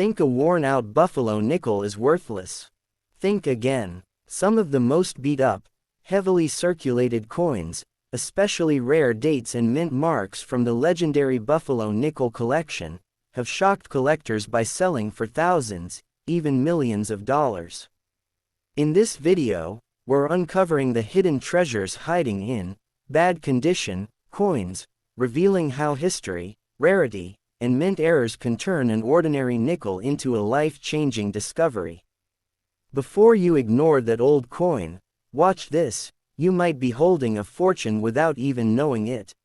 Think a worn-out buffalo nickel is worthless. Think again. Some of the most beat-up, heavily circulated coins, especially rare dates and mint marks from the legendary Buffalo nickel collection, have shocked collectors by selling for thousands, even millions of dollars. In this video, we're uncovering the hidden treasures hiding in bad condition coins, revealing how history, rarity, and mint errors can turn an ordinary nickel into a life-changing discovery. Before you ignore that old coin, watch this. You might be holding a fortune without even knowing it.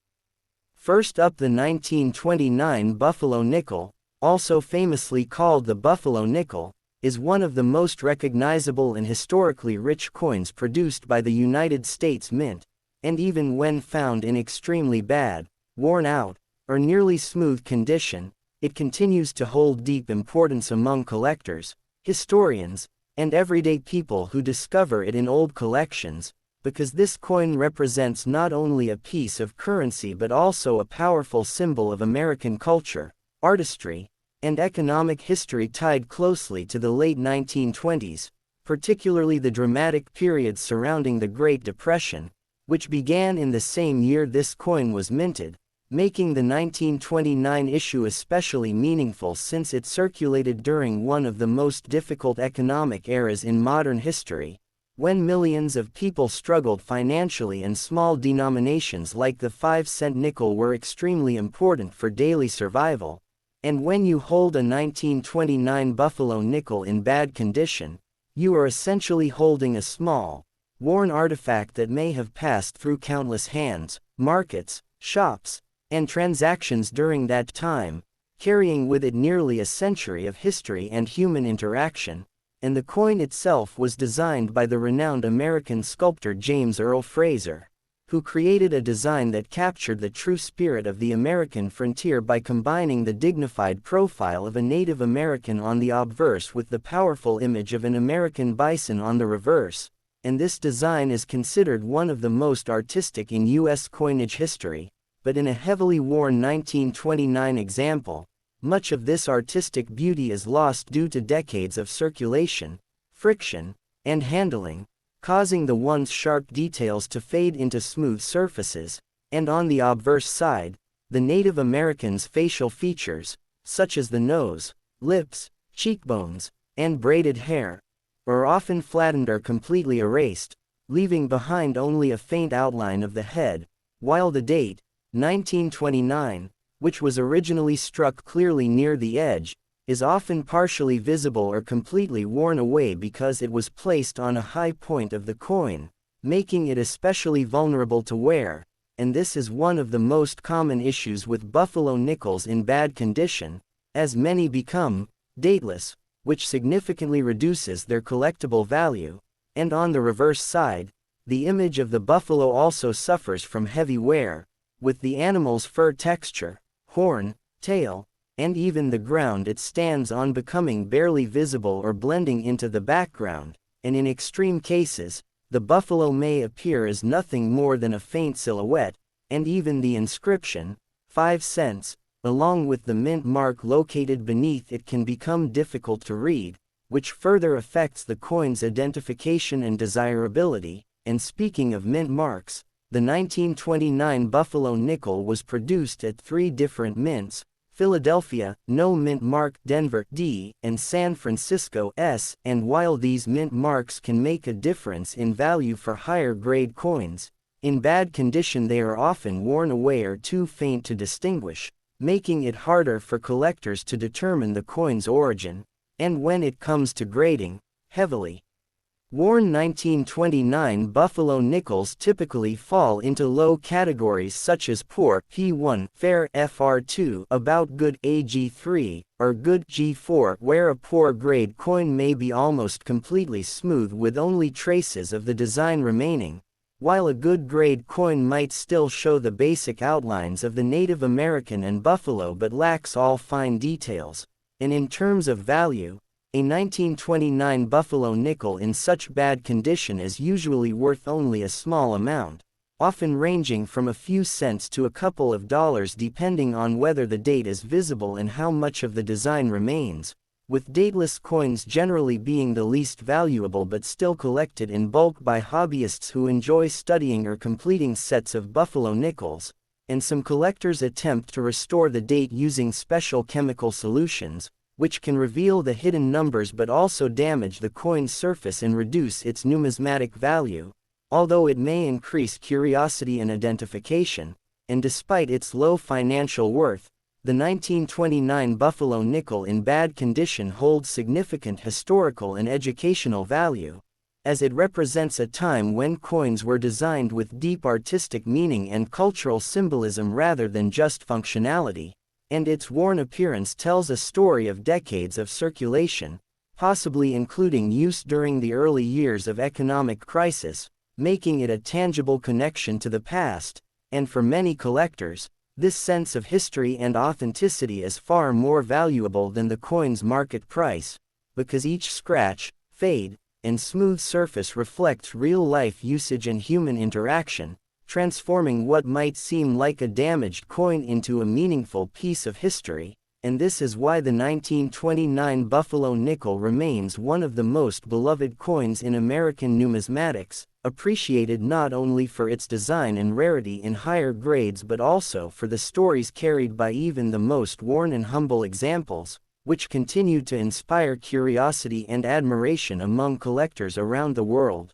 First up, the 1929 Buffalo nickel, also famously called the Buffalo nickel, is one of the most recognizable and historically rich coins produced by the United States Mint, and even when found in extremely bad, worn out, or nearly smooth condition, it continues to hold deep importance among collectors, historians, and everyday people who discover it in old collections, because this coin represents not only a piece of currency but also a powerful symbol of American culture, artistry, and economic history tied closely to the late 1920s, particularly the dramatic periods surrounding the Great Depression, which began in the same year this coin was minted, making the 1929 issue especially meaningful since it circulated during one of the most difficult economic eras in modern history, when millions of people struggled financially and small denominations like the 5-cent nickel were extremely important for daily survival. And when you hold a 1929 Buffalo nickel in bad condition, you are essentially holding a small, worn artifact that may have passed through countless hands, markets, shops, and transactions during that time, carrying with it nearly a century of history and human interaction. And the coin itself was designed by the renowned American sculptor James Earl Fraser, who created a design that captured the true spirit of the American frontier by combining the dignified profile of a Native American on the obverse with the powerful image of an American bison on the reverse, and this design is considered one of the most artistic in U.S. coinage history. But in a heavily worn 1929 example, much of this artistic beauty is lost due to decades of circulation, friction, and handling, causing the once sharp details to fade into smooth surfaces. And on the obverse side, the Native Americans' facial features, such as the nose, lips, cheekbones, and braided hair, are often flattened or completely erased, leaving behind only a faint outline of the head, while the date, 1929, which was originally struck clearly near the edge, is often partially visible or completely worn away because it was placed on a high point of the coin, making it especially vulnerable to wear. And this is one of the most common issues with Buffalo nickels in bad condition, as many become dateless, which significantly reduces their collectible value. And on the reverse side, the image of the buffalo also suffers from heavy wear, with the animal's fur texture, horn, tail, and even the ground it stands on becoming barely visible or blending into the background, and in extreme cases, the buffalo may appear as nothing more than a faint silhouette, and even the inscription, 5 cents, along with the mint mark located beneath it can become difficult to read, which further affects the coin's identification and desirability. And speaking of mint marks, the 1929 Buffalo nickel was produced at 3 different mints: Philadelphia, no mint mark, Denver, D, and San Francisco, S. And while these mint marks can make a difference in value for higher grade coins, in bad condition they are often worn away or too faint to distinguish, making it harder for collectors to determine the coin's origin. And when it comes to grading, heavily worn 1929 Buffalo nickels typically fall into low categories such as poor P1, fair FR2, about good AG3, or good G4, where a poor grade coin may be almost completely smooth with only traces of the design remaining, while a good grade coin might still show the basic outlines of the Native American and buffalo but lacks all fine details. And in terms of value, a 1929 Buffalo nickel in such bad condition is usually worth only a small amount, often ranging from a few cents to a couple of dollars depending on whether the date is visible and how much of the design remains. with dateless coins generally being the least valuable but still collected in bulk by hobbyists who enjoy studying or completing sets of buffalo nickels, and some collectors attempt to restore the date using special chemical solutions, which can reveal the hidden numbers but also damage the coin's surface and reduce its numismatic value, although it may increase curiosity and identification, and despite its low financial worth, the 1929 Buffalo nickel in bad condition holds significant historical and educational value, as it represents a time when coins were designed with deep artistic meaning and cultural symbolism rather than just functionality, and its worn appearance tells a story of decades of circulation, possibly including use during the early years of economic crisis, making it a tangible connection to the past, and for many collectors, this sense of history and authenticity is far more valuable than the coin's market price, because each scratch, fade, and smooth surface reflects real-life usage and human interaction, transforming what might seem like a damaged coin into a meaningful piece of history, and this is why the 1929 Buffalo nickel remains one of the most beloved coins in American numismatics, appreciated not only for its design and rarity in higher grades but also for the stories carried by even the most worn and humble examples, which continue to inspire curiosity and admiration among collectors around the world.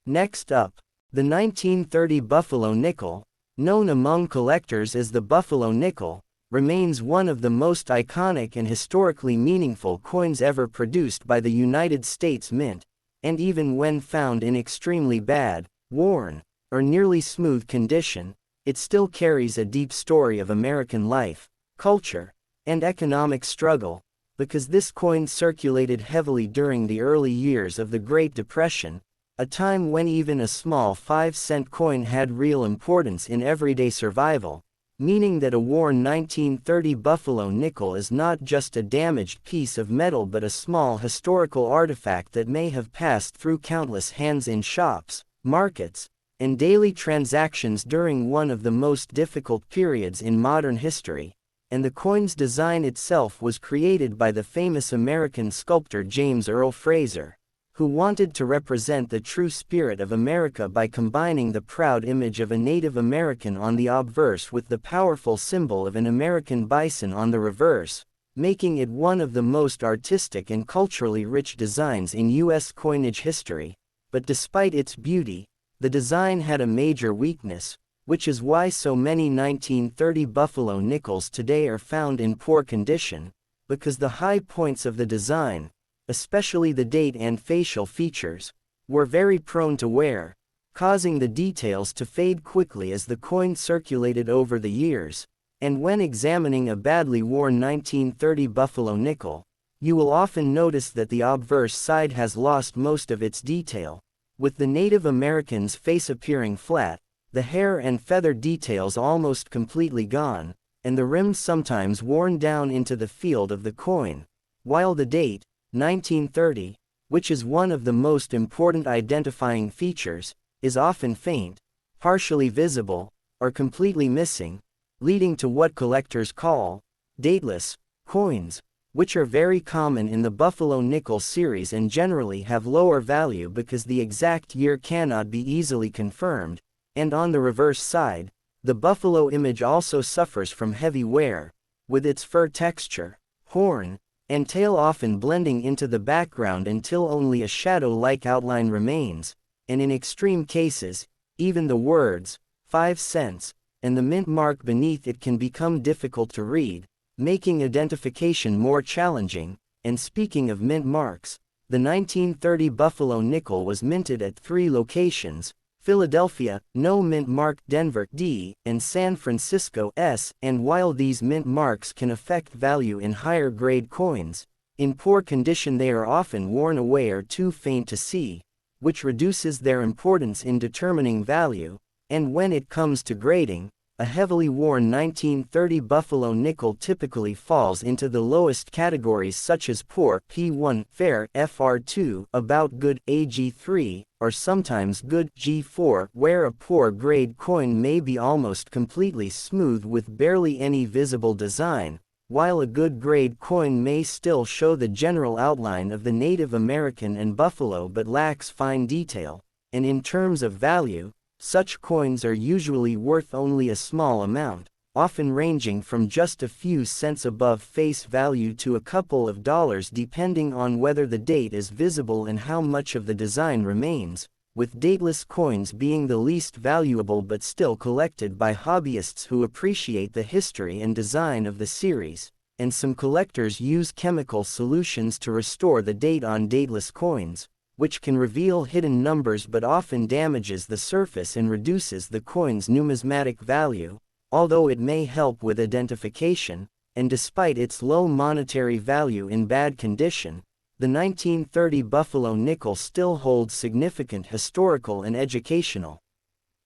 Next up, the 1930 Buffalo nickel, known among collectors as the Buffalo nickel, remains one of the most iconic and historically meaningful coins ever produced by the United States Mint, and even when found in extremely bad, worn, or nearly smooth condition, it still carries a deep story of American life, culture, and economic struggle, because this coin circulated heavily during the early years of the Great Depression, a time when even a small 5-cent coin had real importance in everyday survival, meaning that a worn 1930 Buffalo nickel is not just a damaged piece of metal but a small historical artifact that may have passed through countless hands in shops, markets, and daily transactions during one of the most difficult periods in modern history, and the coin's design itself was created by the famous American sculptor James Earl Fraser, who wanted to represent the true spirit of America by combining the proud image of a Native American on the obverse with the powerful symbol of an American bison on the reverse, making it one of the most artistic and culturally rich designs in U.S. coinage history. But despite its beauty, the design had a major weakness, which is why so many 1930 Buffalo nickels today are found in poor condition, because the high points of the design, especially the date and facial features, were very prone to wear, causing the details to fade quickly as the coin circulated over the years, and when examining a badly worn 1930 Buffalo nickel, you will often notice that the obverse side has lost most of its detail, with the Native American's face appearing flat, the hair and feather details almost completely gone, and the rim sometimes worn down into the field of the coin, while the date, 1930, which is one of the most important identifying features, is often faint, partially visible, or completely missing, leading to what collectors call dateless coins, which are very common in the Buffalo nickel series and generally have lower value because the exact year cannot be easily confirmed, and on the reverse side, the Buffalo image also suffers from heavy wear, with its fur texture, horn, and tail often blending into the background until only a shadow-like outline remains, and in extreme cases, even the words, 5 cents, and the mint mark beneath it can become difficult to read, making identification more challenging. And speaking of mint marks, the 1930 Buffalo nickel was minted at 3 locations: Philadelphia, no mint mark; Denver, D, and San Francisco, S, and while these mint marks can affect value in higher grade coins, in poor condition they are often worn away or too faint to see, which reduces their importance in determining value, and when it comes to grading, a heavily worn 1930 Buffalo nickel typically falls into the lowest categories such as poor P1, fair FR2, about good AG3, or sometimes good G4, where a poor grade coin may be almost completely smooth with barely any visible design, while a good grade coin may still show the general outline of the Native American and buffalo but lacks fine detail, and in terms of value, such coins are usually worth only a small amount, often ranging from just a few cents above face value to a couple of dollars depending on whether the date is visible and how much of the design remains, with dateless coins being the least valuable but still collected by hobbyists who appreciate the history and design of the series, and some collectors use chemical solutions to restore the date on dateless coins, which can reveal hidden numbers but often damages the surface and reduces the coin's numismatic value, although it may help with identification, and despite its low monetary value in bad condition, the 1930 Buffalo nickel still holds significant historical and educational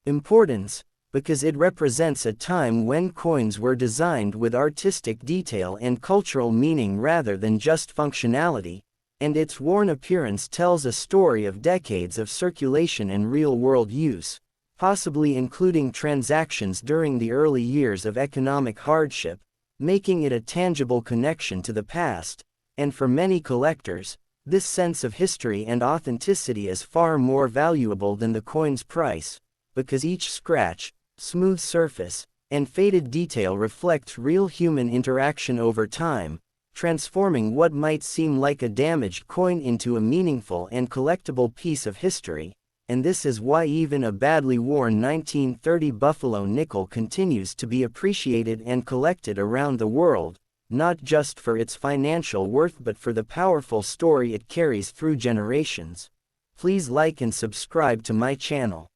importance, because it represents a time when coins were designed with artistic detail and cultural meaning rather than just functionality, and its worn appearance tells a story of decades of circulation and real-world use, possibly including transactions during the early years of economic hardship, making it a tangible connection to the past. And for many collectors, this sense of history and authenticity is far more valuable than the coin's price, because each scratch, smooth surface, and faded detail reflects real human interaction over time, transforming what might seem like a damaged coin into a meaningful and collectible piece of history. And this is why even a badly worn 1930 Buffalo nickel continues to be appreciated and collected around the world, not just for its financial worth but for the powerful story it carries through generations. Please like and subscribe to my channel.